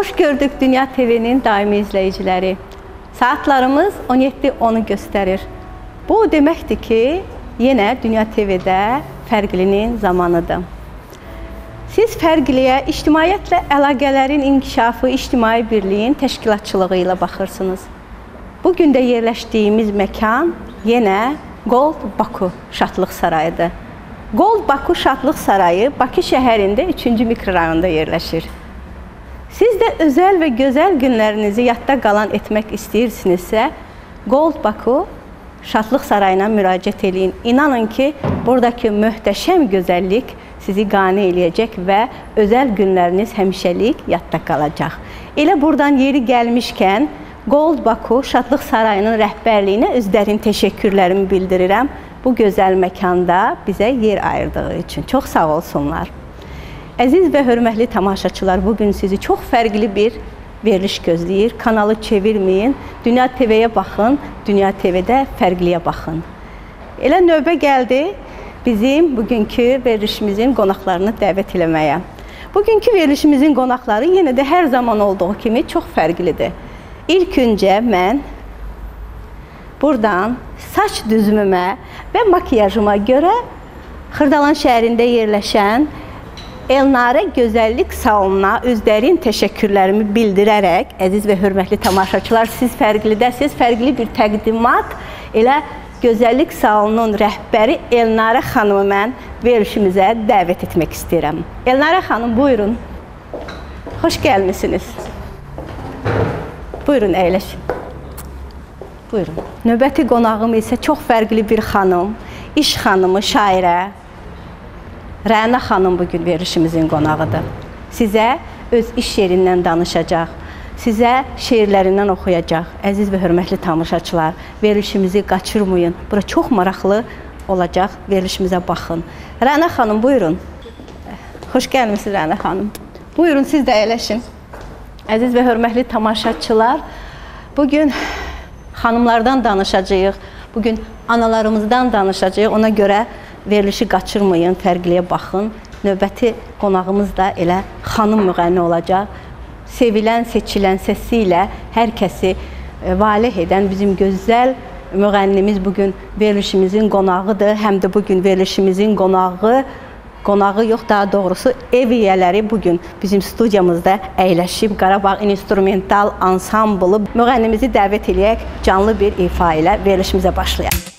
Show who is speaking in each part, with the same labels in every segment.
Speaker 1: Xoş gördük Dünya TV'nin daimi izləyiciləri. Saatlarımız 17:10-u göstərir. Bu deməkdir ki, yenə Dünya TV'də Fərqlinin zamanıdır. Siz Fərqliyə ictimaiyyətlə əlaqələrin inkişafı, ictimai birliyin təşkilatçılığı ilə baxırsınız. Bugün də yerləşdiyimiz məkan yenə Gold Baku Şadlıq Sarayıdır. Gold Baku Şadlıq Sarayı Bakı şəhərində 3-cü mikrorayonda yerləşir. Siz də özəl və gözəl günlərinizi yadda qalan etmək istəyirsinizsə, Gold Baku Şadlıq Sarayına müraciət edin. İnanın ki, buradakı möhtəşəm gözəllik sizi qane eləyəcək və özəl günləriniz həmişəlik yadda qalacaq. Elə buradan yeri gəlmişkən, Gold Baku Şadlıq Sarayının rəhbərliyinə özlərin təşəkkürlərimi bildirirəm. Bu gözəl məkanda bizə yer ayırdığı üçün. Çox sağ olsunlar. Əziz və hörmətli tamaşaçılar, bugün sizi çox fərqli bir veriliş gözləyir. Kanalı çevirməyin, Dünya TV-yə baxın, Dünya TV-də Fərqliyə baxın. Elə növbə gəldi bizim bugünkü verilişimizin qonaqlarını dəvət eləməyə. Bugünkü verilişimizin qonaqları yenə də hər zaman olduğu kimi çox fərqlidir. İlk öncə mən buradan saç düzümümə və makiyajıma görə Xırdalan şəhərində yerləşən Elnarə Gözəllik Salonuna özlərin təşəkkürlərimi bildirərək, əziz və hörmətli tamaşaçılar, siz fərqlidəsiniz, fərqli bir təqdimat, elə Gözəllik Salonunun rəhbəri Elnarə xanımı mən verilişimizə dəvət etmək istəyirəm. Elnarə xanım, buyurun. Xoş gəlmisiniz. Buyurun, əyləşin. Buyurun. Növbəti qonağım isə çox fərqli bir xanım, iş xanımı, şairə. Rəna xanım bugün verilişimizin qonağıdır. Sizə öz iş yerindən danışacaq, sizə şeirlərindən oxuyacaq. Əziz və hörmətli tamaşaçılar, verilişimizi qaçırmayın. Bura çox maraqlı olacaq, verilişimizə baxın. Rəna xanım, buyurun. Xoş gəlmisiniz Rəna xanım. Buyurun, siz də əyləşin. Əziz və hörmətli tamaşaçılar, bugün xanımlardan danışacağıq, bugün analarımızdan danışacağıq. Ona görə verilişi qaçırmayın, Fərqliyə baxın. Növbəti qonağımız da elə xanım müğənni olacaq. Sevilən, seçilən səsi ilə hər kəsi valeh edən bizim gözəl müğənnimiz bugün verilişimizin qonağıdır. Həm də bugün verilişimizin qonağı yox, daha doğrusu ev yiyələri bugün bizim studiyamızda əyləşib Qarabağ İnstrumental Ansamblı müğənnimizi dəvət eləyək, canlı bir ifa ilə verilişimizə başlayaq.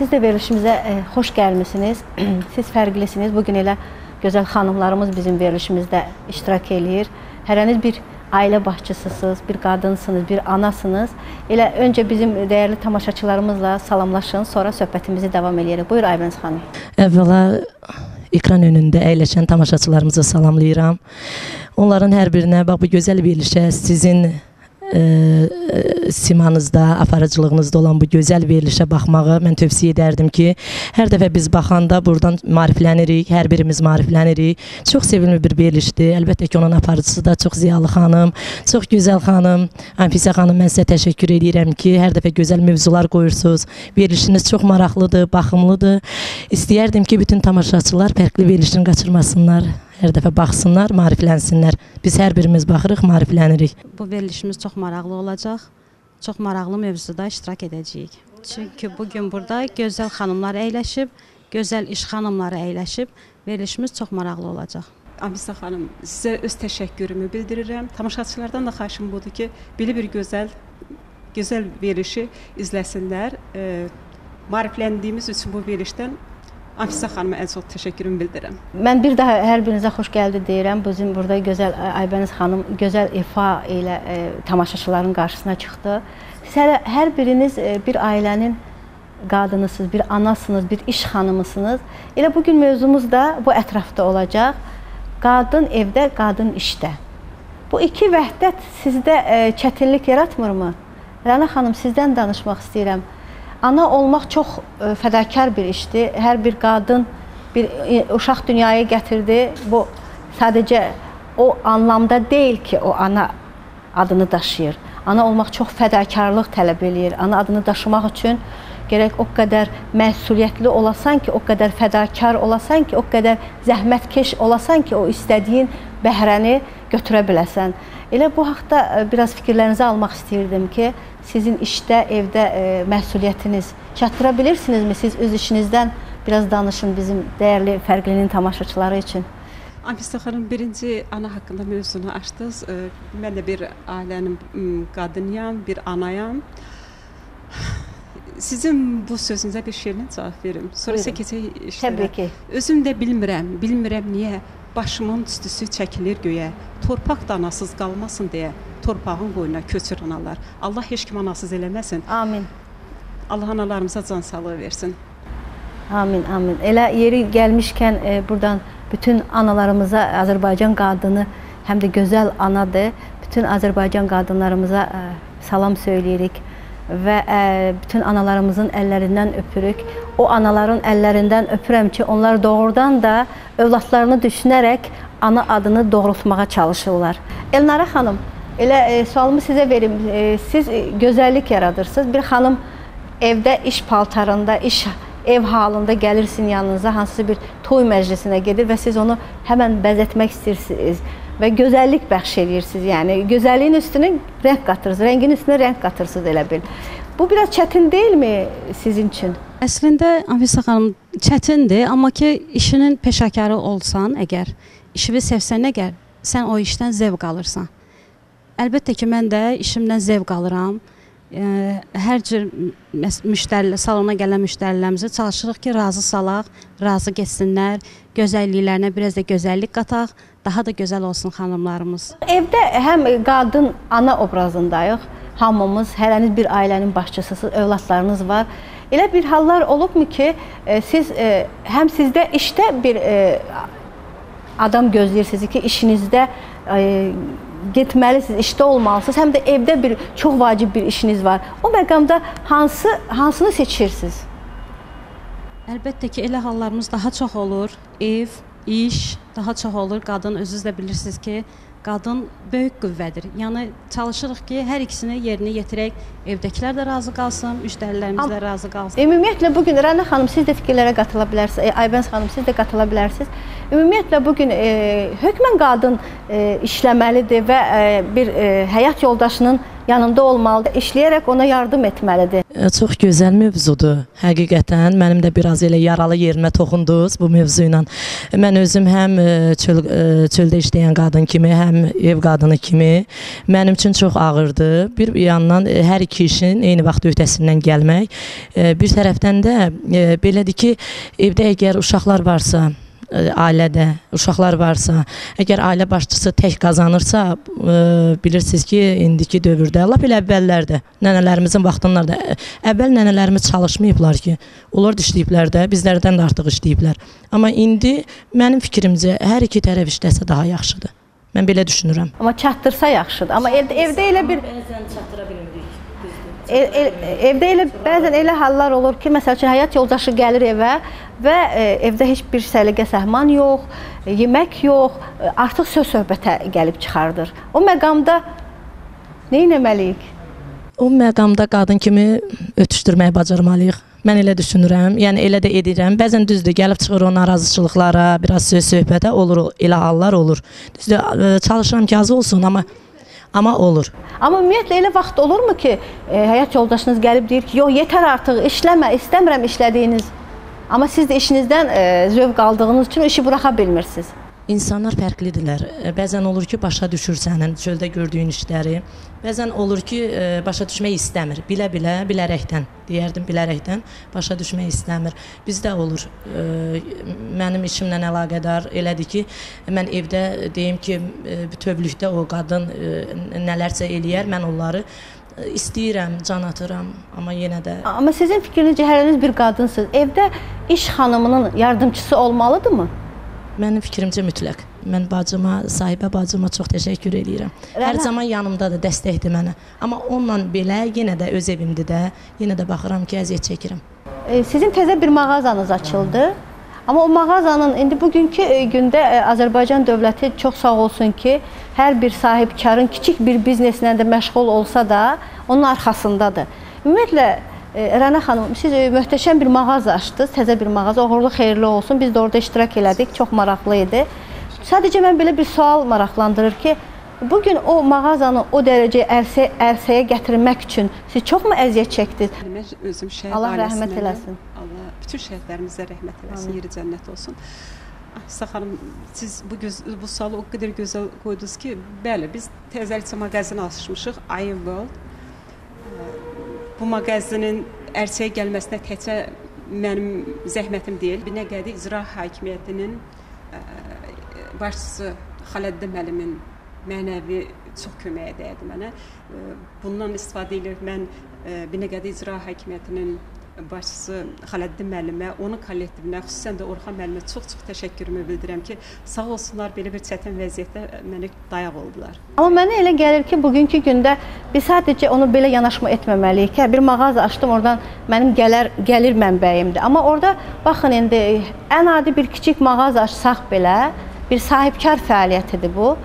Speaker 1: siz də verilişimizə xoş gəlmisiniz. Siz fərqlisiniz. Bugün elə gözəl xanımlarımız bizim verilişimizdə iştirak eləyir. Hərəniz bir ailə başçısısınız, bir qadınsınız, bir anasınız. Elə öncə bizim dəyərli tamaşaçılarımızla salamlaşın, sonra söhbətimizi davam edərik. Buyur Aybəniz xanım.
Speaker 2: Əvvəla ekran önündə əyləşən tamaşaçılarımızı salamlayıram. Onların hər birinə bax bu gözəl verilişə, sizin simanızda, aparıcılığınızda olan bu gözəl verilişə baxmağı mən tövsiyə edərdim ki, hər dəfə biz baxanda buradan maariflənirik, hər birimiz maariflənirik. Çox sevimli bir verilişdir. Əlbəttə ki, onun aparıcısı da çox ziyalı xanım, çox gözəl xanım. Anfisə xanım, mən sizə təşəkkür edirəm ki, hər dəfə gözəl mövzular qoyursunuz. Verilişiniz çox maraqlıdır, baxımlıdır. İstəyərdim ki, bütün tamaşaçılar fərqli verilişini qaçırmasınlar. Hər dəfə baxsınlar, maariflənsinlər. Biz hər birimiz baxırıq, maariflənirik.
Speaker 3: Bu verilişimiz çox maraqlı olacaq. Çox maraqlı mövzuda iştirak edəcəyik. Çünki bugün burada gözəl xanımlar əyləşib, gözəl iş xanımları əyləşib. Verilişimiz çox maraqlı olacaq.
Speaker 4: Anfisə xanım, sizə öz təşəkkürümü bildirirəm. Tamaşaçılardan da xahişim budur ki, belə bir gözəl verilişi izləsinlər. Maarifləndiyimiz üçün bu verilişdən Anfisə xanıma ən çox təşəkkürümü bildirirəm.
Speaker 1: Mən bir daha hər birinizə xoş gəldi deyirəm. Bizim burada gözəl Aybəniz xanım gözəl ifa ilə tamaşaçıların qarşısına çıxdı. Siz hər biriniz bir ailənin qadınısınız, bir anasınız, bir iş xanımısınız. Elə bugün mövzumuz da bu ətrafda olacaq. Qadın evdə, qadın işdə. Bu iki vəhdət sizdə çətinlik yaratmırmı? Rəna xanım, sizdən danışmaq istəyirəm. Ana olmaq çox fədakar bir işdir. Hər bir qadın bir uşaq dünyaya gətirdi. Bu sadəcə o anlamda deyil ki, o ana adını daşıyır. Ana olmaq çox fədakarlıq tələb eləyir. Ana adını daşımaq üçün gərək o qədər məsuliyyətli olasan ki, o qədər fədakar olasan ki, o qədər zəhmətkeş olasan ki, o istədiyin bəhrəni götürə biləsən. Elə bu haqda biraz fikirlərinizi almaq istəyirdim ki, sizin işdə, evdə məsuliyyətiniz çatdıra bilirsinizmi? Siz öz işinizdən biraz danışın bizim dəyərli fərqlinin tamaşaçıları üçün.
Speaker 4: Anfisə xanım, birinci ana haqqında mövzunu açdınız. Mən də bir ailənin qadınıyam, bir anayam. Sizin bu sözünüzə bir şeirinə cavab verim. Sonra isə keçək işlərə.
Speaker 1: Təbii ki.
Speaker 4: Özüm də bilmirəm niyə başımın tüstüsü çəkilir göyə. Torpaq da anasız qalmasın deyə torpağın qoyuna köçür analar. Allah heç kim anasız eləməsin.
Speaker 1: Amin.
Speaker 4: Allah analarımıza can sağlığı versin.
Speaker 1: Amin, amin. Elə yeri gəlmişkən buradan bütün analarımıza, Azərbaycan qadını həm də gözəl anadır. Bütün Azərbaycan qadınlarımıza salam söyləyirik və bütün analarımızın əllərindən öpürük. O anaların əllərindən öpürəm ki, onlar doğrudan da övladlarını düşünərək ana adını doğrultmağa çalışırlar. Elnara xanım, elə sualımı sizə verim. Siz gözəllik yaradırsınız. Bir xanım evdə iş paltarında, ev halında gəlirsin yanınıza, hansısa bir toy məclisinə gedir və siz onu həmən bəzətmək istəyirsiniz və gözəllik bəxş edirsiniz. Yəni, gözəlliyin üstünə rəng qatırsınız, rəngin üstünə rəng qatırsınız elə bil. Bu biraz çətin deyilmi sizin üçün?
Speaker 3: Əslində, Anfisə xanım, çətindir, amma ki, işinin peşəkarı olsan, əgər, işini sevsən, əgər, sən o işdən zevq alırsan. Əlbəttə ki, mən də işimdən zevq alıram. Hər cür salona gələn müştərilərimizi çalışırıq ki, razı salaq, razı geçsinlər, gözəlliklərinə biraz da gözəllik qataq, daha da gözəl olsun xanımlarımız.
Speaker 1: Evdə həm qadın ana obrazındayıq, hamımız, hərəniz bir ailənin başçısısınız, övladlarınız var. Elə bir hallar olubmu ki, siz həm sizdə işdə bir adam gözləyirsiniz ki, işinizdə getməlisiniz, işdə olmalısınız, həm də evdə bir çox vacib bir işiniz var. O məqamda hansını seçirsiniz?
Speaker 3: Əlbəttə ki, elə hallarımız daha çox olur. Ev, iş daha çox olur. Qadın, özünüz də bilirsiniz ki, qadın böyük qüvvədir. Yəni, çalışırıq ki, hər ikisini yerinə yetirək, evdəkilər də razı qalsın, müştərilərimiz də razı qalsın.
Speaker 1: Ümumiyyətlə, bugün Rəna xanım, siz də fikirlərə qatıla bilərsiniz, Aybəniz xanım, siz də qatıla bilərsiniz. Ümumiyyətlə, bugün hökmən qadın işləməlidir və bir həyat yoldaşının yanında olmalıdır, işləyərək ona yardım etməlidir.
Speaker 2: Çox gözəl mövzudur. Həqiqətən mənim də biraz elə yaralı yerimə toxundunuz bu mövzu ilə. Mən özüm həm çöldə işləyən qadın kimi, həm ev qadını kimi mənim üçün çox ağırdır. Bir yandan hər iki işin eyni vaxt öhdəsindən gəlmək, bir tərəfdən də belədir ki, evdə əgər uşaqlar varsa, ailədə uşaqlar varsa, əgər ailə başçısı tək qazanırsa, bilirsiniz ki, indiki dövrdə, lap elə əvvəllərdə, nənələrimizin vaxtınlarda, əvvəl nənələrimiz çalışmayıblar ki, onlar da işləyiblər də, bizlərdən də artıq işləyiblər. Amma indi mənim fikrimcə hər iki tərəf işləsə daha yaxşıdır. Mən belə düşünürəm.
Speaker 1: Amma çatdırsa yaxşıdır. Amma evdə elə bir...
Speaker 2: Bəzən çatdıra bilmirik.
Speaker 1: Evdə elə bəzən elə hallar olur ki, məsəl üçün həyat yoldaşı gəlir evə və evdə heç bir səliqə səhman yox, yemək yox, artıq söz-söhbətə gəlib çıxardır. O məqamda nə etməliyik?
Speaker 2: O məqamda qadın kimi ötüşdürməyi bacarmalıyıq. Mən elə düşünürəm, yəni elə də edirəm. Bəzən düzdür, gəlib çıxır o narazıçılıqlara, biraz söz-söhbətə olur, elə hallar olur. Düzdür, çalışıram ki, az olsun, amma olur.
Speaker 1: Amma ümumiyyətlə elə vaxt olurmu ki, həyat yoldaşınız gəlib deyir ki, yox, yetər artıq, işləmə, istəmirəm işlədiyiniz. Amma siz də işinizdən zövq aldığınız üçün işi buraxa bilmirsiniz.
Speaker 2: İnsanlar fərqlidirlər. Bəzən olur ki, başa düşür sənin çöldə gördüyün işləri. Bəzən olur ki, başa düşmək istəmir. Bilə-bilə, bilərəkdən, deyərdim, bilərəkdən başa düşmək istəmir. Bizdə olur, mənim işimlə əlaqədar elədir ki, mən evdə deyim ki, bütövlükdə o qadın nələrsə eləyər, mən onları istəyirəm, can atıram, amma yenə də...
Speaker 1: Amma sizin fikrinizcə həriniz bir qadınsınız. Evdə iş xanımının yardımçısı olmalıdırmı?
Speaker 2: Mənim fikrimcə mütləq. Mən bacıma, sahibə bacıma çox təşəkkür edirəm. Hər zaman yanımdadır, dəstəkdir mənə. Amma onunla belə yenə də öz evimdə də, yenə də baxıram ki, əziyyət çəkirəm.
Speaker 1: Sizin təzə bir mağazanız açıldı. Amma o mağazanın indi bugünkü gündə Azərbaycan dövləti çox sağ olsun ki, hər bir sahibkarın kiçik bir bizneslə də məşğul olsa da, onun arxasındadır. Ümumiyyətlə, Rəna xanım, siz möhtəşəm bir mağaza açdınız, təzə bir mağaza, uğurlu xeyirli olsun. Biz də orada iştirak elədik, çox maraqlı idi. Sadəcə mən belə bir sual maraqlandırır ki, bugün o mağazanı o dərəcə ərsəyə gətirmək üçün siz çoxmu əziyyət çəkdiniz?
Speaker 4: Mən özüm şəhid
Speaker 1: Allah
Speaker 4: ailəsindən,
Speaker 1: rəhmət eləsin.
Speaker 4: Allah bütün şəhidlərimizə rəhmət eləsin, yeri cənnət olsun. Sağ xanım, siz bu sualı o qədər gözəl qoydunuz ki, bəli, biz təzəlikcə mağazini açmışıq, I World. Bu mağazinin ərsəyə gəlməsinə təkcə mənim zəhmətim deyil. Binəqədi İcra Hakimiyyətinin başçısı Xaləddin müəllimin mənəvi çox köməyi dəydi mənə. Bundan istifadə edir mən Binəqədi İcra Hakimiyyətinin başçısı Xaləddin müəllimə, onun kollektivinə, xüsusən də Orxan müəllimə çox-çox təşəkkürümü bildirirəm ki, sağ olsunlar belə bir çətin vəziyyətdə mənə dayaq oldular.
Speaker 1: Amma mənə elə gəlir ki, bugünkü gündə biz sadəcə onu belə yanaşma etməməliyik ki, bir mağaza açdım, oradan mənim gəlir mənbəyimdir. Amma orada, baxın, indi ən adi bir kiçik mağaza açsaq belə, bir sahibkar fəaliyyətidir bu.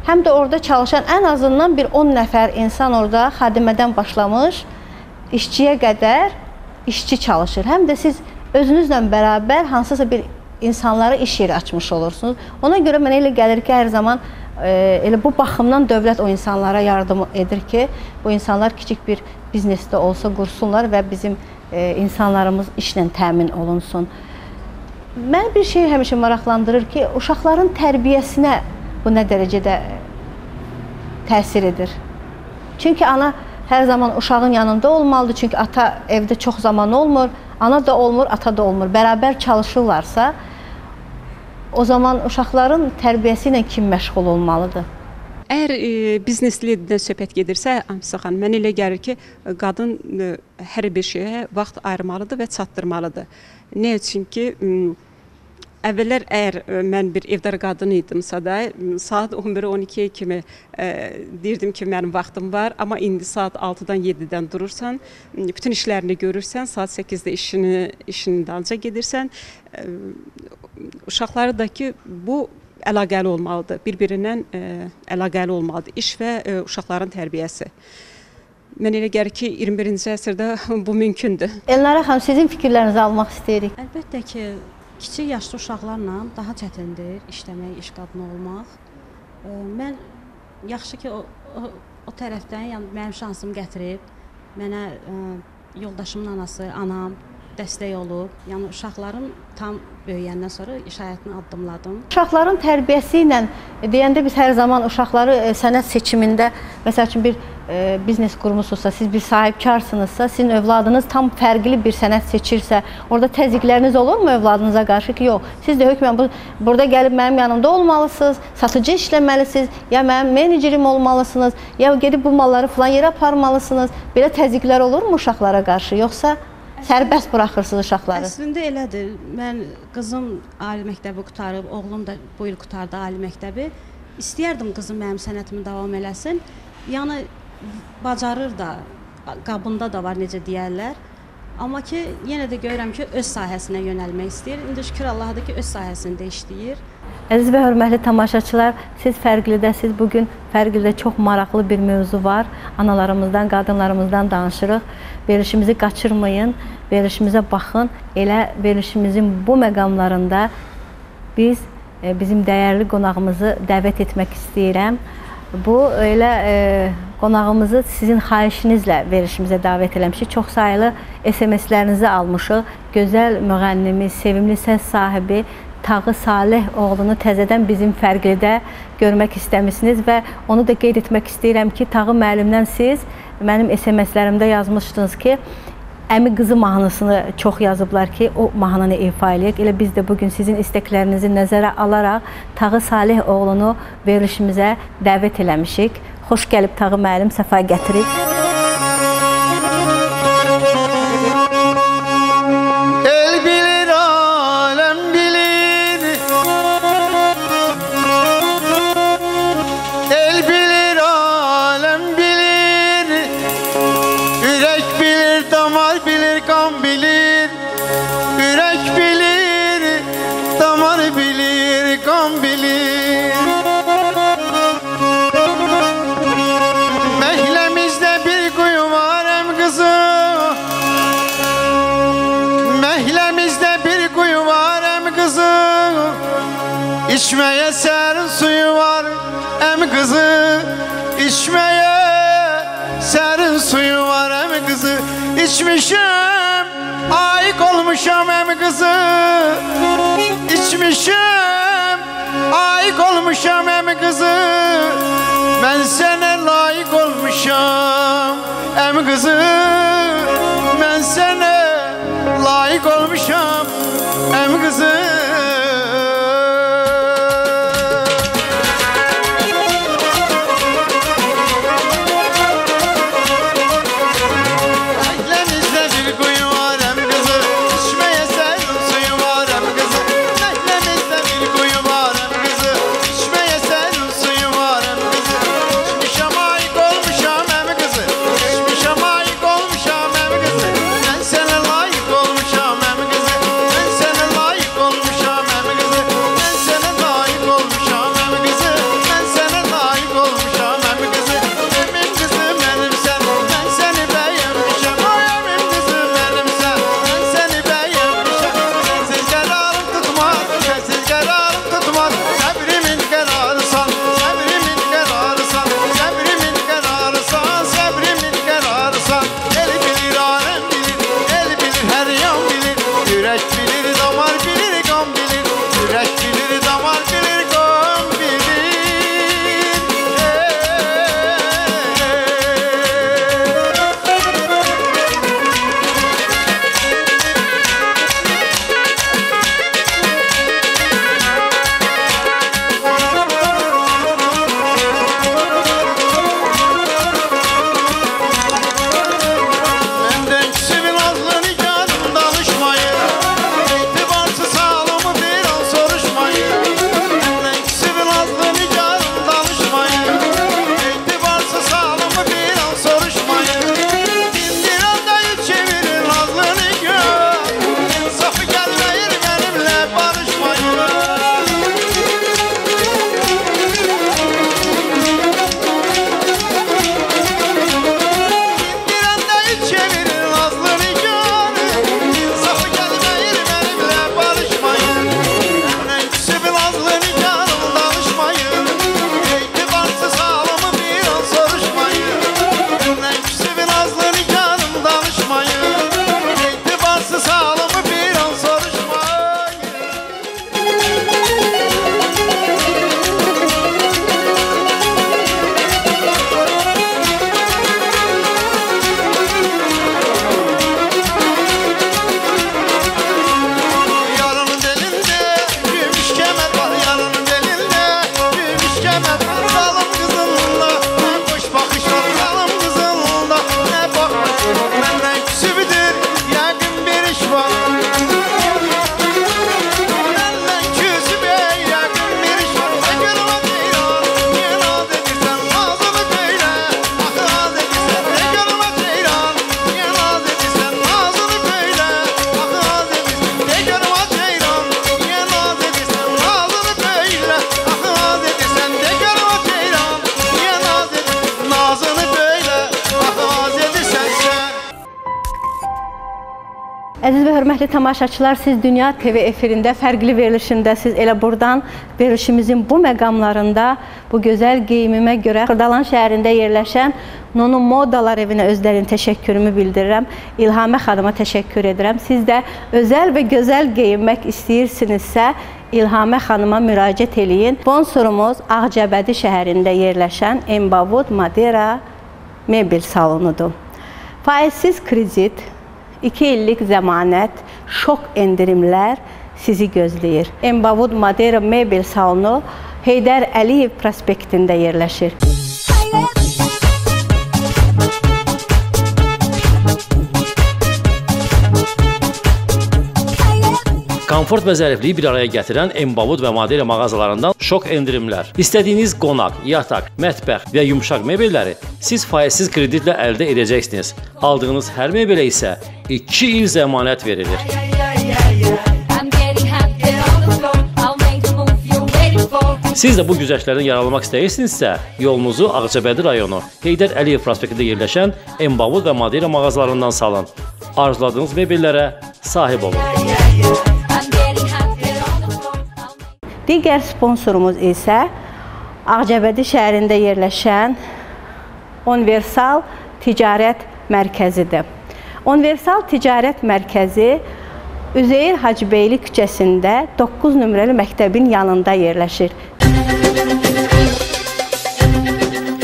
Speaker 1: Həm də orada çalışan ən azından bir 10 nəfər insan orada xadimədən başlamış, işçiyə qədər işçi çalışır. Həm də siz özünüzlə bərabər hansısa bir insanlara iş yeri açmış olursunuz. Ona görə mənə elə gəlir ki, hər zaman elə bu baxımdan dövlət o insanlara yardım edir ki, bu insanlar kiçik bir biznesdə olsa qursunlar və bizim insanlarımız işlə təmin olunsun. Mən bir şey həmişə maraqlandırır ki, uşaqların tərbiyəsinə bu nə dərəcədə təsir edir. Çünki ana hər zaman uşağın yanında olmalıdır. Çünki ata evdə çox zaman olmur, ana da olmur, ata da olmur. Bərabər çalışırlarsa, o zaman uşaqların tərbiyəsi ilə kim məşğul olmalıdır?
Speaker 4: Əgər bizneslidən söhbət gedirsə, Amisa xanım, mən elə gəlir ki, qadın hər bir şeyə vaxt ayırmalıdır və çatdırmalıdır. Nə üçün ki, əvvəllər əgər mən bir evdar qadın idimsə də, saat 11-12 kimi deyirdim ki, mənim vaxtım var, amma indi saat 6-dan 7-dən durursan, bütün işlərini görürsən, saat 8-də işinin dalınca gedirsən, uşaqları da ki, bu əlaqəli olmalıdır, bir-birindən əlaqəli olmalıdır, iş və uşaqların tərbiyəsi. Mən elə gəlir ki, 21-ci əsrdə bu mümkündür.
Speaker 1: Elnarə xanım, sizin fikirlərinizi almaq istəyirik.
Speaker 3: Əlbəttə ki, kiçik yaşlı uşaqlarla daha çətindir işləmək, iş qadını olmaq. Mən yaxşı ki, o tərəfdən yəni mənim şansım gətirib, mənə yoldaşımın anası, anam dəstək olub. Yəni uşaqlarım tam böyüyəndən sonra iş həyatına addımladım.
Speaker 1: Uşaqların tərbiyəsi ilə deyəndə biz hər zaman uşaqları sənət seçimində, məsəl üçün bir biznes qurmusunuzsa, siz bir sahibkarsınızsa, sizin övladınız tam fərqli bir sənət seçirsə, orada təzyiqləriniz olurmu övladınıza qarşı ki, yox, siz də hökmən burada gəlib mənim yanımda olmalısınız, satıcı işləməlisiniz, ya mənim menecerim olmalısınız, ya gedib bu malları falan yerə aparmalısınız. Belə təzyiqlər olurmu uşaqlara qarşı, yoxsa sərbəst buraxırsınız uşaqları?
Speaker 3: Əslində elədir. Mən qızım ali məktəbi qutarıb, oğlum da bu il qutardı ali məktəbi. İstəyərdim qızım mənim sənətimi davam eləsin. Yəni bacarır da, qabında da var necə deyərlər. Amma ki, yenə də görürəm ki, öz sahəsinə yönəlmək istəyir. İndi şükür Allah'a ki, öz sahəsində işləyir.
Speaker 1: Əziz və hörmətli tamaşaçılar, siz fərqlidəsiz. Bugün fərqlidə çox maraqlı bir mövzu var. Analarımızdan, qadınlarımızdan danışırıq. Verilişimizi qaçırmayın, verilişimizə baxın. Elə verilişimizin bu məqamlarında biz bizim dəyərli qonağımızı dəvət etmək istəyirəm. Bu elə qonağımızı sizin xahişinizlə verilişimizə dəvət eləmişik. Çox sayılı SMS-lərinizi almışıq. Gözəl müğənnimiz, sevimli səs sahibi Tağı Saleh oğlunu təzədən bizim fərqlidə görmək istəmişsiniz və onu da qeyd etmək istəyirəm ki, Tağı müəllimdən siz mənim SMS-lərimdə yazmışdınız ki, Əmi qızı mahnısını çox yazıblar ki, o mahnını ifa eləyək. Elə biz də bugün sizin istəklərinizi nəzərə alaraq Tağı Saleh oğlunu verilişimizə dəvət eləmişik. Xoş gəlib Tağı müəllim, səfa gətirib.
Speaker 5: İçmeye serin suyu var em kızı, içmeye serin suyu var em kızı. İçmişim, ayık olmuşam em kızı. İçmişim, ayık olmuşam em kızı. Ben sana layık olmuşam em kızı. Ben sana layık olmuşam em kızı.
Speaker 1: hörmətli tamaşaçılar, siz Dünya TV efirində fərqli verilişindəsiz. Elə buradan verilişimizin bu məqamlarında bu gözəl geyimimə görə Xırdalan şəhərində yerləşən Nonu Modalar evinə özlərinin təşəkkürümü bildirirəm. İlhamə xanıma təşəkkür edirəm. Siz də özəl və gözəl geyinmək istəyirsinizsə, İlhamə xanıma müraciət eləyin. Sponsorumuz Ağcabədi şəhərində yerləşən Embavud Madera mebel salonudur. Faizsiz kredit, 2 illik zəmanət, şok endirimlər sizi gözləyir. Embavud Madera mebel salonu Heydər Əliyev prospektində yerləşir.
Speaker 6: Komfort və zərifliyi bir araya gətirən Embavud və Madera mağazalarından şok endirimlər. İstədiyiniz qonaq, yataq, mətbəx və yumşaq mebelləri siz faizsiz kreditlə əldə edəcəksiniz. Aldığınız hər mebelə isə 2 il zəmanət verilir. Siz də bu güzəştlərdən yararlanmaq istəyirsinizsə, yolunuzu Ağcabədi rayonu Heydər Əliyev prospektində yerləşən Embavud və Madera mağazalarından salın. Arzuladığınız mebellərə sahib olun.
Speaker 1: Digər sponsorumuz isə Ağcabədi şəhərində yerləşən Universal Ticarət Mərkəzidir. Universal Ticarət Mərkəzi Üzeyir Hacıbeyli küçəsində 9 nömrəli məktəbin yanında yerləşir.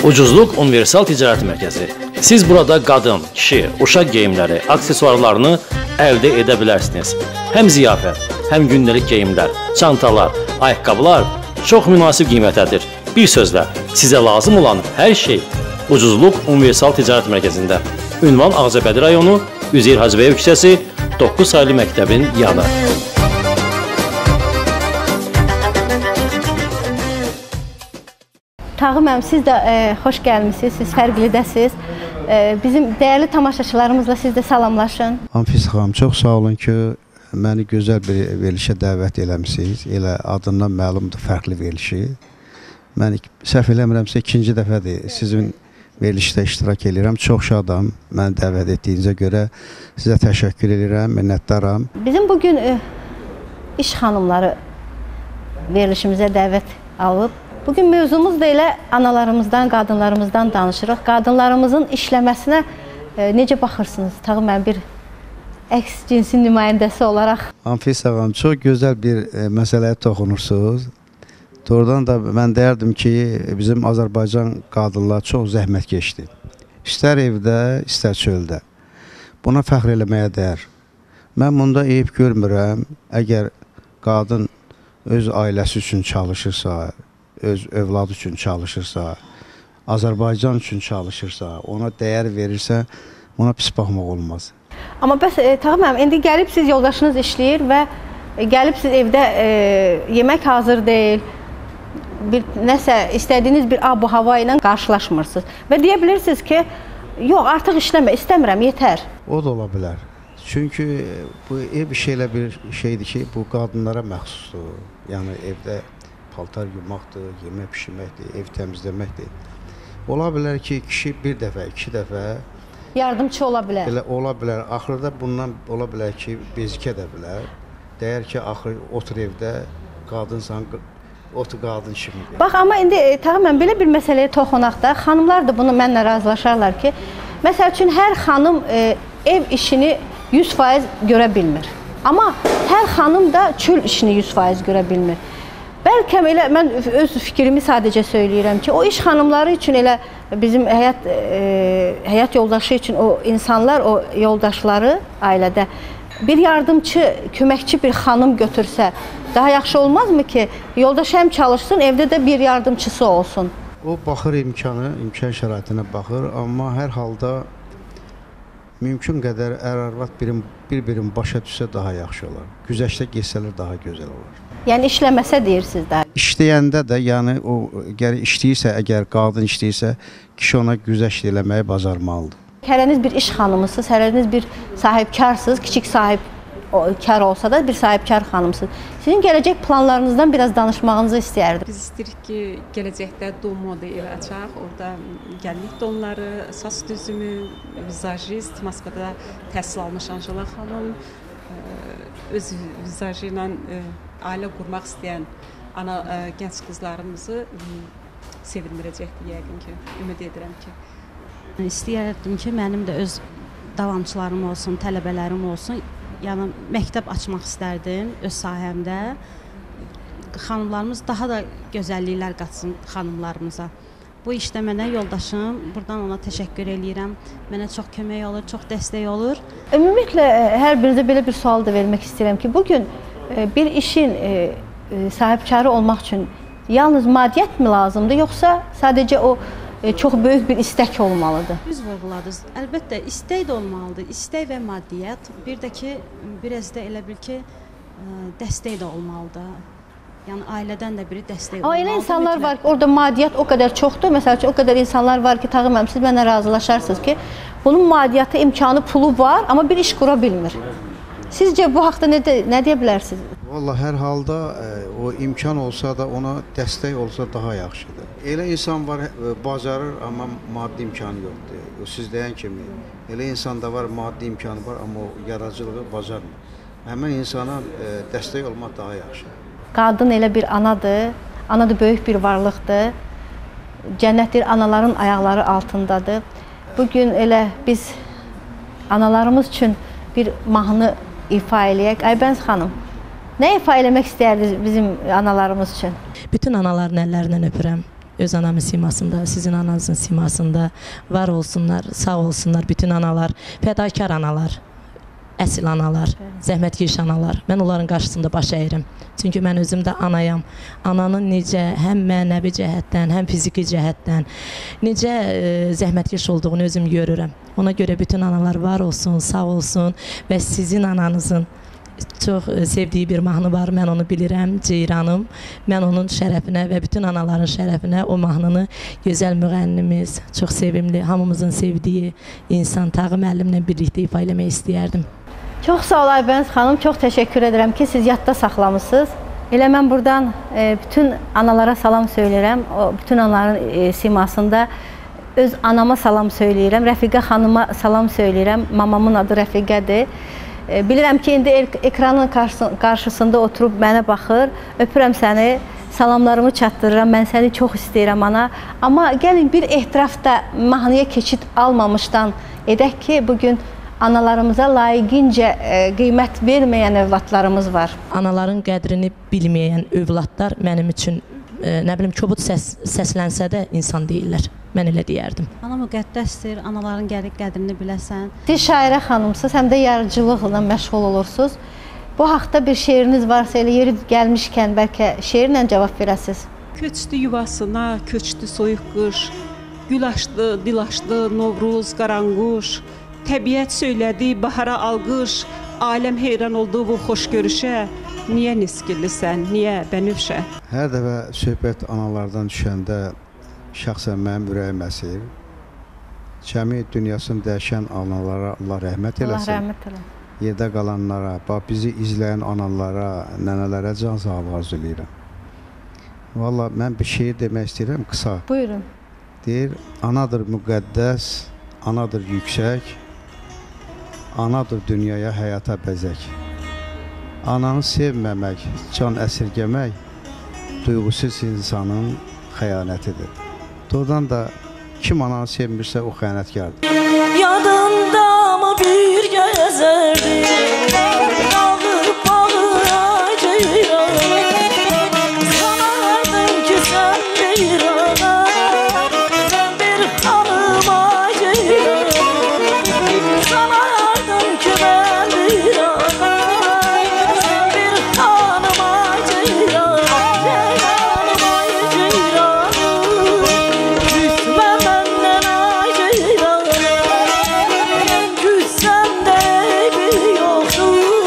Speaker 6: Ucuzluq Universal Ticarət Mərkəzi. Siz burada qadın, kişi, uşaq geyimləri, aksesuarlarını əldə edə bilərsiniz. Həm ziyafət, həm gündəlik geyimlər, çantalar, ayaqqabılar çox münasib qiymətədir. Bir sözlə, sizə lazım olan hər şey Ucuzluq Universal Ticarət Mərkəzində. Ünvan Ağcabədi rayonu, Üzeyir Hacıbeyli küçəsi, 9 saylı məktəbin yanı.
Speaker 1: Tağı mənim, siz də xoş gəlmişsiniz, siz fərqlidəsiz. Bizim dəyərli tamaşaçılarımızla siz də salamlaşın.
Speaker 7: Anfisa xanım, çox sağ olun ki, məni gözəl bir verilişə dəvət eləmişsiniz. Elə adından məlumdur, fərqli verilişi. Mən səhv eləmirəmsə, 2-ci dəfədir sizin verilişdə iştirak edirəm. Çox şadam, məni dəvət etdiyinizə görə sizə təşəkkür edirəm, minnətdaram.
Speaker 1: Bizim bugün iş xanımları verilişimizə dəvət alıb. Bugün mövzumuz da elə analarımızdan, qadınlarımızdan danışırıq. Qadınlarımızın işləməsinə necə baxırsınız? Tağı mən bir əks cinsin nümayəndəsi olaraq.
Speaker 7: Anfisa xanım, çox gözəl bir məsələyə toxunursunuz. Doğrudan da mən deyərdim ki, bizim Azərbaycan qadınlar çox zəhmətkeşdir. İstər evdə, istər çöldə. Buna fəxr eləməyə dəyər. Mən bunda eyib görmürəm. Əgər qadın öz ailəsi üçün çalışırsa, öz övladı üçün çalışırsa, Azərbaycan üçün çalışırsa, ona dəyər verirsə, ona pis baxmaq olmaz.
Speaker 1: Amma bəs, Tağı mənim, indi gəlib siz yoldaşınız işləyir və gəlib siz evdə yemək hazır deyil, nəsə istədiyiniz bir ab-hava ilə qarşılaşmırsınız və deyə bilirsiniz ki, yox, artıq işləmə, istəmirəm, yetər.
Speaker 7: O da ola bilər. Çünki bu ev işi elə bir şeydir ki, bu qadınlara məxsusdur. Yəni evdə paltar yumaqdır, yemək pişirməkdir, ev təmizləməkdir. Ola bilər ki, kişi bir dəfə, 2 dəfə
Speaker 1: yardımçı ola bilər.
Speaker 7: Elə ola bilər. Axırda bundan ola bilər ki, bezikə də bilər. Deyər ki, axır otur evdə, qadınsan, otur qadın kimi.
Speaker 1: Bax, amma indi Tağı mən belə bir məsələyə toxunaq da, xanımlar da bunu mənlə razılaşarlar ki, məsəl üçün hər xanım ev işini 100% görə bilmir. Amma hər xanım da çöl işini 100% görə bilmir. Bəlkə elə mən öz fikrimi sadəcə söyləyirəm ki, o iş xanımları üçün elə bizim həyat yoldaşı üçün o insanlar, o yoldaşları ailədə bir yardımçı, köməkçi bir xanım götürsə daha yaxşı olmazmı ki, yoldaş həm çalışsın, evdə də bir yardımçısı olsun?
Speaker 7: O baxır imkan şəraitinə baxır, amma hər halda mümkün qədər ər-arvad bir-birini başa düşsə daha yaxşı olar. Güzəştə geçsələr daha gözəl olar.
Speaker 1: Yəni işləməsə deyirsiniz də.
Speaker 7: İşləyəndə də, yəni o işləyirsə, əgər qadın işləyirsə, kişi ona güzəşt eləməyi bacarmalıdır.
Speaker 1: Hərəniz bir iş xanımısınız, hərəniz bir sahibkarsınız, kiçik sahibkar olsa da bir sahibkar xanımsınız. Sizin gələcək planlarınızdan biraz danışmağınızı istəyərdim.
Speaker 4: Biz istəyirik ki, gələcəkdə don moda evi açaq. Orada gəlinlik donları, saç düzümü, vizajist, Moskvada təhsil almış Anjela xanım, öz vizajı ilə ailə qurmaq istəyən ana gənc qızlarımızı sevindirəcəkdir yəqin ki, ümid edirəm ki.
Speaker 3: İstəyərdim ki, mənim də öz davamçılarım olsun, tələbələrim olsun. Yəni məktəb açmaq istərdim öz sahəmdə. Xanımlarımız daha da gözəlliklər qatsın xanımlarımıza. Bu işdə mənə yoldaşım, buradan ona təşəkkür eləyirəm. Mənə çox kömək olur, çox dəstək olur.
Speaker 1: Ümumiyyətlə hər birinizə belə bir sual da vermək istəyirəm ki, bugün bir işin sahibkarı olmaq üçün yalnız maddiyyat mı lazımdır, yoxsa sadəcə o çox böyük bir istək olmalıdır?
Speaker 3: Düz vurğuladınız. Əlbəttə istək də olmalıdır. İstək və maddiyyat. Bir də ki, biraz da elə bil ki, dəstək də olmalıdır. Yəni ailədən də biri dəstək olmalıdır.
Speaker 1: Amma elə insanlar var ki, orada maddiyyat o qədər çoxdur. Məsəl üçün o qədər insanlar var ki, Tağım müəllim, siz mənlə razılaşarsınız ki, bunun maddiyyatı, imkanı, pulu var, amma bir iş qura bilmir. Sizcə bu haqda nə deyə bilərsiniz?
Speaker 7: Vallahi hər halda o imkan olsa da ona dəstək olsa daha yaxşıdır. Elə insan var, bacarır, amma maddi imkanı yoxdur. O siz deyən kimi, elə insan da var, maddi imkanı var, amma o yaradıcılığı bacarmır. Həmin insana dəstək olmaq daha yaxşıdır.
Speaker 1: Qadın elə bir anadır, ana da böyük bir varlıqdır. Cənnətdir, anaların ayaqları altındadır. Bugün elə biz analarımız üçün bir mahnı ifa eləyək. Aybəniz xanım, nə ifa eləmək istəyirdiniz bizim analarımız üçün?
Speaker 2: Bütün anaların əllərindən öpürəm. Öz anamın simasında, sizin ananızın simasında var olsunlar, sağ olsunlar bütün analar, fədakar analar. Əsil analar, zəhmətkeş analar. Mən onların qarşısında baş əyirəm. Çünki mən özüm də anayam. Ananın necə həm mənəvi cəhətdən, həm fiziki cəhətdən necə zəhmətkeş olduğunu özüm görürəm. Ona görə bütün analar var olsun, sağ olsun və sizin ananızın çox sevdiyi bir mahnı var. Mən onu bilirəm, Ceyranım. Mən onun şərəfinə və bütün anaların şərəfinə o mahnını gözəl müğənnimiz, çox sevimli, hamımızın sevdiyi insan Tağım müəllimlə birlikdə ifa eləmək istəyərdim.
Speaker 1: Çox sağ ol Aybəniz xanım, çox təşəkkür edirəm ki, siz yadda saxlamısınız. Elə mən buradan bütün analara salam söyləyirəm, bütün anaların simasında öz anama salam söyləyirəm, Rəfiqə xanıma salam söyləyirəm, mamamın adı Rəfiqədir. Bilirəm ki, indi ekranın qarşısında oturub mənə baxır, öpürəm səni, salamlarımı çatdırıram, mən səni çox istəyirəm ana. Amma gəlin bir ehtirafda mahnıya keçid almamışdan edək ki, bugün analarımıza layiqincə qiymət verməyən övladlarımız var.
Speaker 2: Anaların qədrini bilməyən övladlar mənim üçün, nə bilim, kobud səslənsə də insan deyirlər. Mən elə deyərdim.
Speaker 3: Ana müqəddəsdir, anaların qədrini biləsən.
Speaker 1: Siz şairə xanımsınız, həm də yaradıcılıqla məşğul olursunuz. Bu haqda bir şeiriniz varsa, elə yeri gəlmişkən bəlkə şeirlə cavab verəsiniz.
Speaker 4: Köçdü yuvasına, köçdü soyuq qış, gül açdı, dil açdı, Novruz, qaranquş, təbiət söylədi, bahara alqış, aləm heyran oldu bu xoş görüşə, niyə niskillisən, niyə bənövşə?
Speaker 7: Hər dəfə söhbət analardan düşəndə şəxsən mənim ürəyim əsir. Cəmi dünyasını dəyişən analara Allah rəhmət eləsin.
Speaker 1: Allah rəhmət eləsin.
Speaker 7: Yerdə qalanlara, bizi izləyən analara, nənələrə can sağlığı arzulayıram. Valla mən bir şey demək istəyirəm, qısa.
Speaker 1: Buyurun.
Speaker 7: Deyir, anadır müqəddəs, anadır yüksək, anadır dünyaya, həyata bəzək. Ananı sevməmək, can əsirgəmək, duyğusuz insanın xəyanətidir. Doğrudan da kim ananı sevmirsə, o xəyanətkardır.
Speaker 8: Yadında mı bir gəzərdi, dağır bağı ceyranı, sanardın ki sən bir ana, mən bir xanıma ceyranı, sanardın ki mən bir ana, sən bir xanıma ceyranı, ceyranım ay ceyranım, küsmə məndən ay ceyranım, mən küssəm də eybi yoxdur.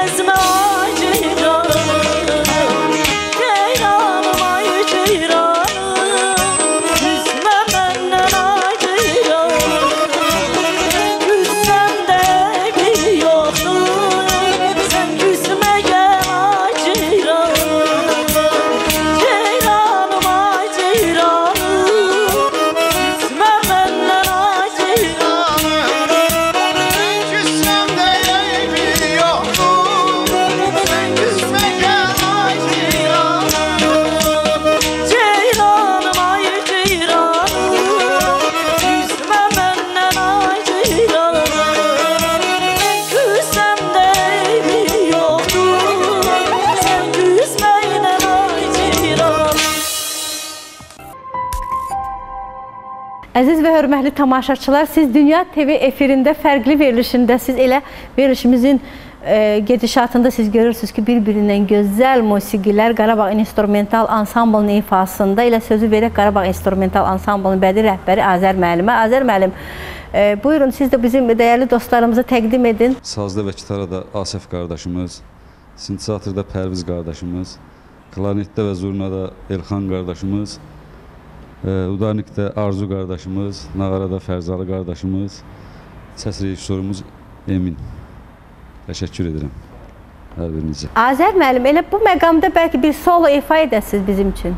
Speaker 8: üzme ceyranım Ceyranım ay ceyranım Üzme benden ay ceyranım Küssem de bir yoktur Sen küsme gel ay ceyranım Ceyranım ay ceyranım Üzme benden ay ceyranım
Speaker 5: Küssem de bir yoktur Sen küsme gel ay ceyranım
Speaker 8: Ceyranım ay ceyranım Üzme benden ay ceyranım Küssem de bir yoktur Sen küsmeyden ay ceyranım
Speaker 1: Əziz və hörmətli tamaşaçılar, siz Dünya TV efirində fərqli verilişindəsiz. Elə verilişimizin gedişatında siz görürsünüz ki, bir-birindən gözəl musiqilər Qarabağ İnstrumental Ansamblının ifasında. Elə sözü verək Qarabağ İnstrumental Ansamblının bədii rəhbəri Azər müəllimə. Azər müəllim, buyurun siz də bizim dəyərli dostlarımıza təqdim edin.
Speaker 9: Sazda və gitarada Asif qardaşımız, sintezatorda Pərviz qardaşımız, klarnetdə və zurnada Elxan qardaşımız, udarnikdə Arzu qardaşımız, nağarada Fərzalı qardaşımız, səs rejissorumuz Emin. Təşəkkür edirəm hər birinizə.
Speaker 1: Azər müəllim, elə bu məqamda bəlkə bir solo ifa edəsiniz bizim üçün.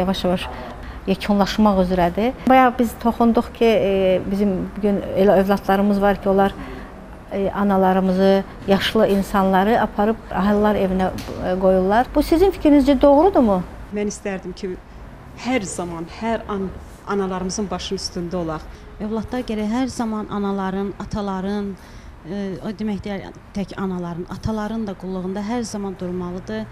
Speaker 1: Yavaş-yavaş yekunlaşmaq üzrədir. Bayaq biz toxunduq ki, bizim bugün elə övladlarımız var ki, onlar analarımızı, yaşlı insanları aparıb ahıllar evinə qoyurlar. Bu sizin fikrinizcə doğrudumu?
Speaker 4: Mən istərdim ki, hər zaman, hər an analarımızın başının üstündə olaq.
Speaker 3: Övladlar gərək hər zaman anaların, ataların, o demək deyil, tək anaların, ataların da qulluğunda hər zaman durmalıdır,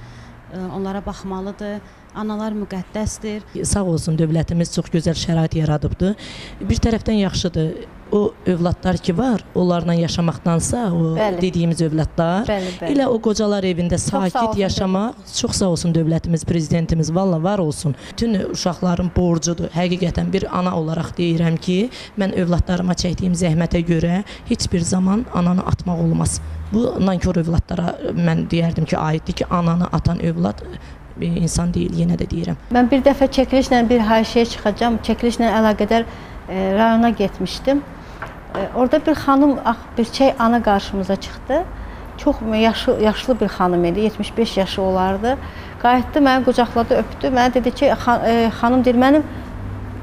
Speaker 3: onlara baxmalıdır. Analar müqəddəsdir.
Speaker 2: Sağ olsun, dövlətimiz çox gözəl şərait yaradıbdır. Bir tərəfdən yaxşıdır. O övladlar ki var, onlarla yaşamaqdansa, o dediyimiz övladlar, elə o qocalar evində sakit yaşamaq, çox sağ olsun dövlətimiz, prezidentimiz, valla var olsun. Bütün uşaqların borcudur. Həqiqətən bir ana olaraq deyirəm ki, mən övladlarıma çəkdiyim zəhmətə görə heç bir zaman ananı atmaq olmaz. Bu nankor övladlara mən deyərdim ki, aiddir ki, ananı atan övlad insan deyil, yenə də deyirəm.
Speaker 1: Mən bir dəfə çəkilişlə bir haşiyə çıxacağım. Çəkilişlə əlaqədar rayona getmişdim. Orada bir xanım, bir çək ana qarşımıza çıxdı. Çox yaşlı bir xanım idi, 75 yaşı olardı. Qayıtdı, məni qucaqladı, öpdü. Mənə dedi ki, xanım deyir, mənim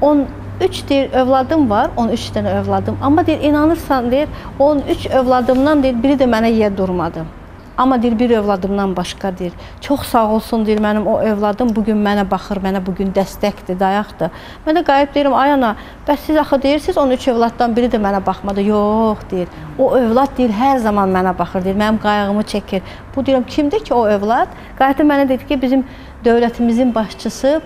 Speaker 1: 13 deyir, övladım var, 13 dənə övladım. Amma deyir, inanırsan deyir, 13 övladımdan deyir, biri də mənə yer durmadı. Amma deyir, bir övladımdan başqa deyir. Çox sağ olsun deyir, mənim o övladım bugün mənə baxır, mənə bugün dəstəkdir, dayaqdır. Mən də qayıb deyirəm, ay ana, bəs siz axı deyirsiniz, 13 övladdan biri də mənə baxmadı. Yox deyir, o övlad deyir, hər zaman mənə baxır deyir, mənim qayğımı çəkir. Bu deyirəm, kimdir ki o övlad? Qayıtı mənə dedi ki, bizim dövlətimizin başçısı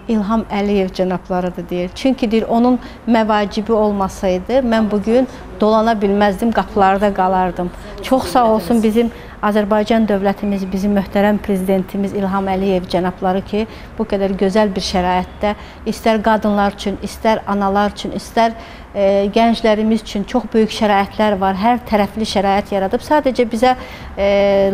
Speaker 1: İlham Əliyev cənablarıdır deyir. Çünki deyir, onun məvacibi olmasaydı, mən bugün dolana bilməzdim, qapılarda qalardım. Çox sağ olsun bizim Azərbaycan dövlətimiz, bizim möhtərəm prezidentimiz İlham Əliyev cənabları ki, bu qədər gözəl bir şəraitdə istər qadınlar üçün, istər analar üçün, istər gənclərimiz üçün çox böyük şəraitlər var. Hər tərəfli şərait yaradıb. Sadəcə bizə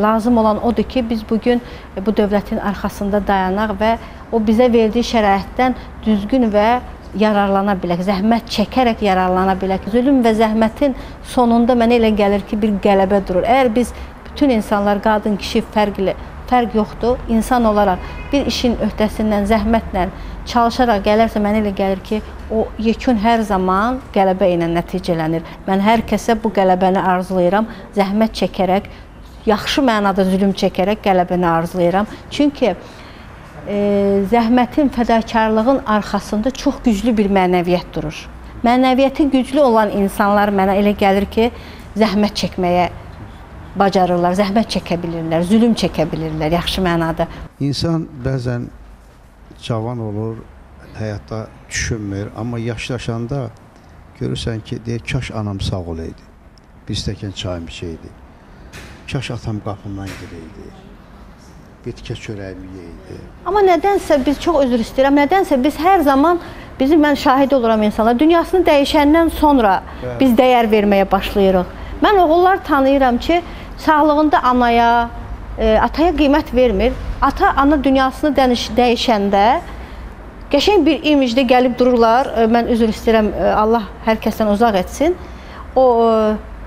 Speaker 1: lazım olan odur ki, biz bugün bu dövlətin arxasında dayanaq və o bizə verdiyi şəraitdən düzgün və yararlana bilək, zəhmət çəkərək yararlana bilək. Zülm və zəhmətin sonunda mənə elə gəlir ki, bir qələbə durur. Əgər biz bütün insanlar, qadın, kişi fərq yoxdur, insan olaraq bir işin öhdəsindən, zəhmətlə çalışaraq gələrsə, mənə elə gəlir ki, o yekun hər zaman qələbə ilə nəticələnir. Mən hər kəsə bu qələbəni arzulayıram, zəhmət çəkərək, yaxşı mənada zülm çəkərək qələbəni arzulayıram. Çünki zəhmətin, fədakarlığın arxasında çox güclü bir mənəviyyət durur. Mənəviyyəti güclü olan insanlar mənə elə gəlir ki, zəhmət çəkməyə bacarırlar, zəhmət çəkə bilirlər, zülm çəkə bilirlər, yaxşı mənada.
Speaker 7: İnsan bəzən cavan olur, həyatda düşünmür, amma yaşlaşanda görürsən ki, deyir, kaş anam sağ olaydı, bir stəkan çayım içəydi, kaş atam qapımdan girəydi, bir tikə çörəyimi yeydi.
Speaker 1: Amma nədənsə biz, çox özür istəyirəm, nədənsə biz hər zaman, mən şahid oluram insanlar, dünyasını dəyişəndən sonra biz dəyər verməyə başlayırıq. Mən oğullar tanıyıram ki, sağlığında anaya, ataya qiymət vermir. Ata, ana dünyasını dəyişəndə qəşəng bir imicdə gəlib dururlar. Mən üzr istəyirəm, Allah hər kəsdən uzaq etsin. O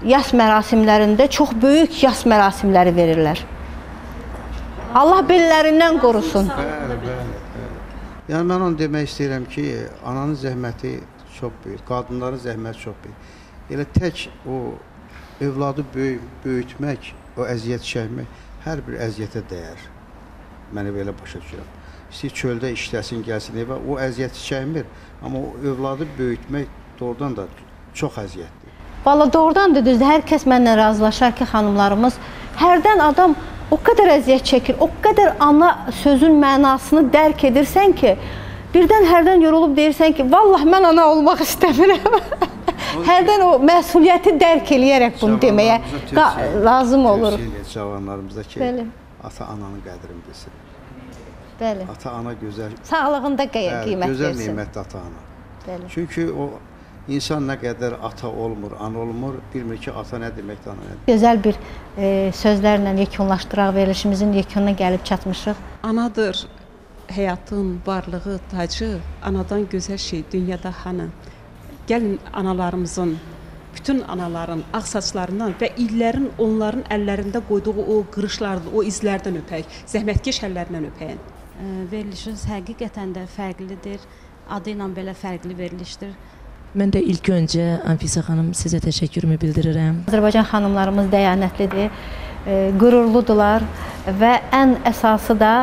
Speaker 1: yas mərasimlərində çox böyük yas mərasimləri verirlər. Allah bellərindən qorusun.
Speaker 7: Bəli. Yəni mən onu demək istəyirəm ki, ananın zəhməti çox böyük, qadınların zəhməti çox böyük. Elə tək o övladı böyütmək, o əziyyət çəkmək, hər bir əziyyətə dəyər. Məni belə başa düşürəm. İstəyir çöldə işləsin, gəlsin evə, o əziyyəti çəkmir, amma o övladı böyütmək doğrudan da çox əziyyətdir.
Speaker 1: Valla doğrudan da düzdür, hər kəs mənlə razılaşar ki, xanımlarımız, hərdən adam o qədər əziyyət çəkir, o qədər ana sözün mənasını dərk edirsən ki, birdən hərdən yorulub deyirsən ki, vallah mən ana olmaq istəmirəm. Hərdən o məsuliyyəti dərk eləyərək bunu deməyə lazım olur.
Speaker 7: Cavanlarımızda ki, ata-ananın qədrini bilsin.
Speaker 1: Bəli.
Speaker 7: Ata-ana gözəl.
Speaker 1: Sağlığında qiymət versin.
Speaker 7: Gözəl nimətli ata-ana.
Speaker 1: Bəli.
Speaker 7: Çünki o insan nə qədər ata olmur, ana olmur, bilmir ki, ata nə deməkdir, ana nə deməkdir.
Speaker 1: Gözəl bir sözlərlə yekunlaşdıraq, verilişimizin yekununa gəlib çatmışıq.
Speaker 4: Anadır həyatın varlığı, tacı, anadan gözəl şey dünyada hanı. Gəlin analarımızın, bütün anaların ağ saçlarından və illərin onların əllərində qoyduğu o qırışlardan, o izlərdən öpək, zəhmətkeş əllərindən öpəyin.
Speaker 3: Verilişiniz həqiqətən də fərqlidir, adı ilə belə fərqli verilişdir.
Speaker 2: Mən də ilk öncə Anfisa xanım sizə təşəkkürümü bildirirəm.
Speaker 1: Azərbaycan xanımlarımız dəyanətlidir, qürurludular və ən əsası da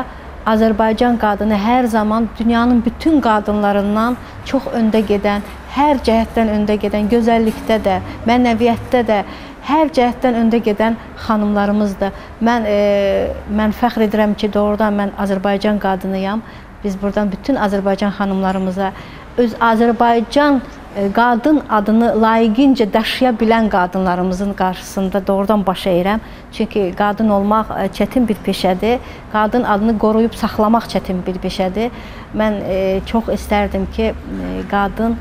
Speaker 1: Azərbaycan qadını hər zaman dünyanın bütün qadınlarından çox öndə gedən, hər cəhətdən öndə gedən, gözəllikdə də, mənəviyyətdə də, hər cəhətdən öndə gedən xanımlarımızdır. Mən fəxr edirəm ki, doğrudan mən Azərbaycan qadınıyam. Biz buradan bütün Azərbaycan xanımlarımıza öz Azərbaycan qadın adını layiqincə daşıya bilən qadınlarımızın qarşısında doğrudan baş əyirəm. Çünki qadın olmaq çətin bir peşədir. Qadın adını qoruyub saxlamaq çətin bir peşədir. Mən çox istərdim ki, qadın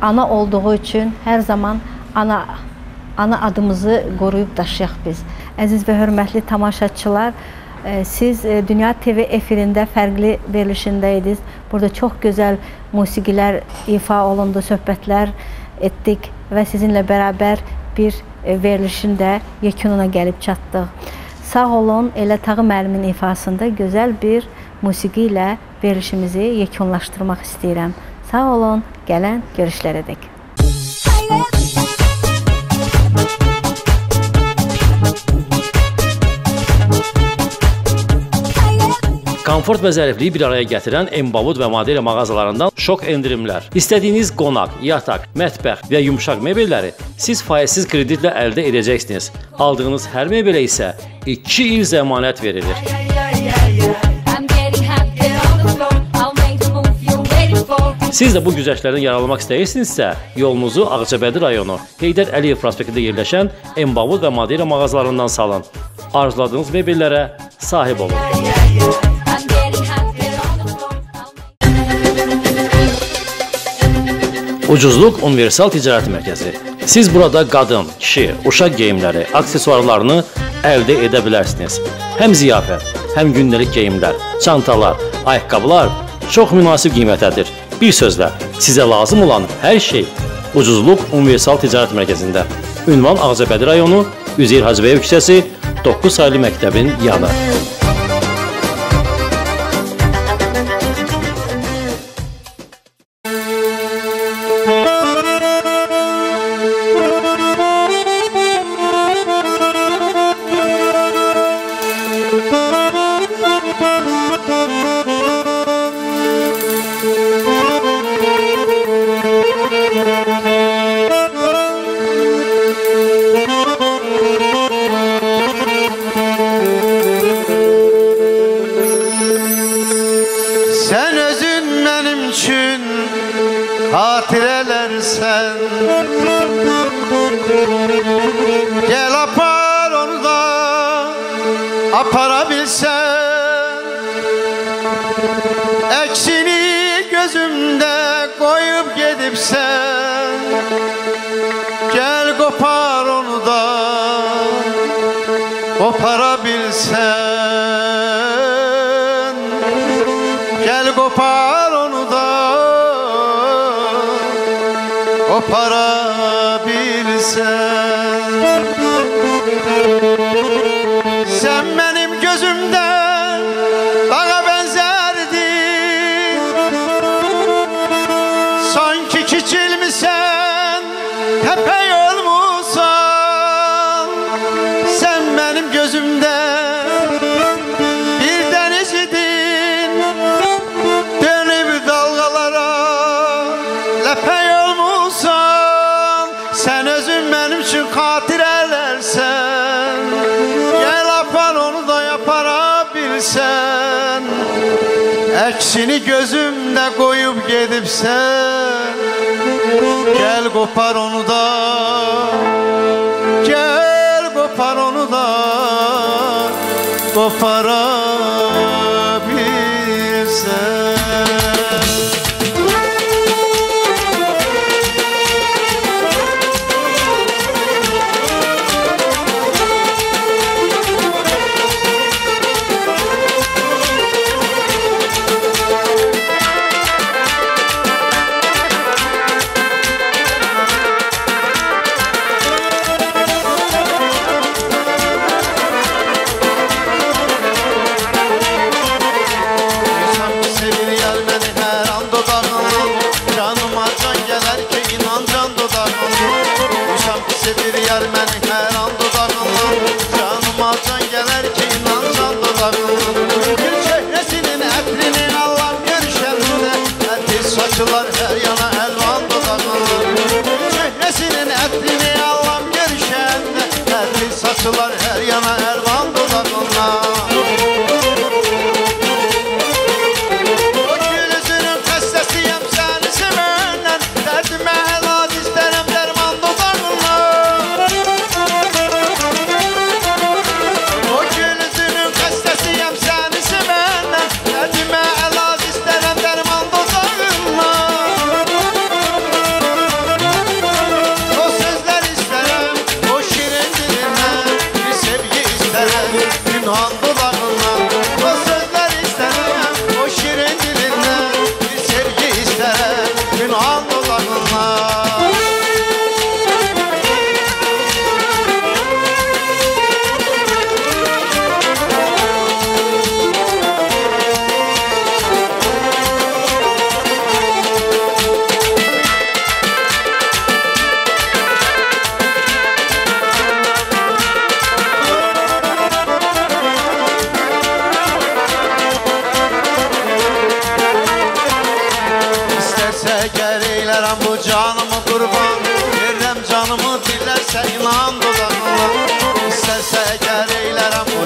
Speaker 1: ana olduğu üçün hər zaman ana adımızı qoruyub daşıyaq biz. Əziz və hörmətli tamaşaçılar, siz Dünya TV efirində fərqli verilişindəydiniz. Burada çox gözəl musiqilər ifa olundu, söhbətlər etdik və sizinlə bərabər bir verilişin də yekununa gəlib çatdıq. Sağ olun, elə Tağı müəllimin ifasında gözəl bir musiqi ilə verilişimizi yekunlaşdırmaq istəyirəm. Sağ olun, gələn görüşlərə dək.
Speaker 6: Komfort və zərifliyi bir araya gətirən Embavut və Madera mağazalarından şok endirimlər. İstədiyiniz qonaq, yataq, mətbəx və yumşaq mebelləri siz faizsiz kreditlə əldə edəcəksiniz. Aldığınız hər mebelə isə 2 il zəmanət verilir. Siz də bu güzəştlərdən yararlanmaq istəyirsinizsə, yolunuzu Ağcabədi rayonu Heydər Əliyev prospektində yerləşən Embavut və Madeira mağazalarından salın. Arzuladığınız mebellərə sahib olun. Ucuzluq Universal Ticarət Mərkəzi. Siz burada qadın, kişi, uşaq geyimləri, aksesuarlarını əldə edə bilərsiniz. Həm ziyafət, həm gündəlik geyimlər, çantalar, ayaqqabılar çox münasib qiymətədir. Bir sözlə, sizə lazım olan hər şey Ucuzluq Universal Ticarət Mərkəzində. Ünvan Ağcabədi rayonu, Üzeyir Hacıbəyev küçəsi, 9 saylı məktəbin yanı.
Speaker 5: Sen özün benim için hatirelersen, gel apar onu da aparabilsen, eksini gözümde koyup gidipsen, gel kopar onu da koparabilsen, gel kopar onu da koparabilsen. Sen benim gözümden dağa benzerdin, sanki kiçilmişsen, tepe olmuşsan. Sen benim gözümden bir deniz idin, dönüp dalgalara lepey olmuşsan. Sen özün benim için hatirelersen, gel apar onu da yaparabilsen, eksini gözümde koyup gidipsen, gel kopar onu da, gel kopar onu da koparabilsen. Saçılar her yana elvan dudağına, çehresinin etini Allah'ım görüşende, etli saçılar her yana elvan dudağına. O gülüzünün xəstəsiyəm səni sevəndən, dərdimə əlac istərəm dərman dudağına. O gülüzünün xəstəsiyəm səni sevəndən, dərdimə əlac istərəm dərman dudağına. Günhan dudağından o sözler istemem, o şirin dilinden bir sevgi isterim, günhan dudağından. Bu canımı kurban, veririm canımı dilerse inan dudağına. İsterse eğer eylerim bu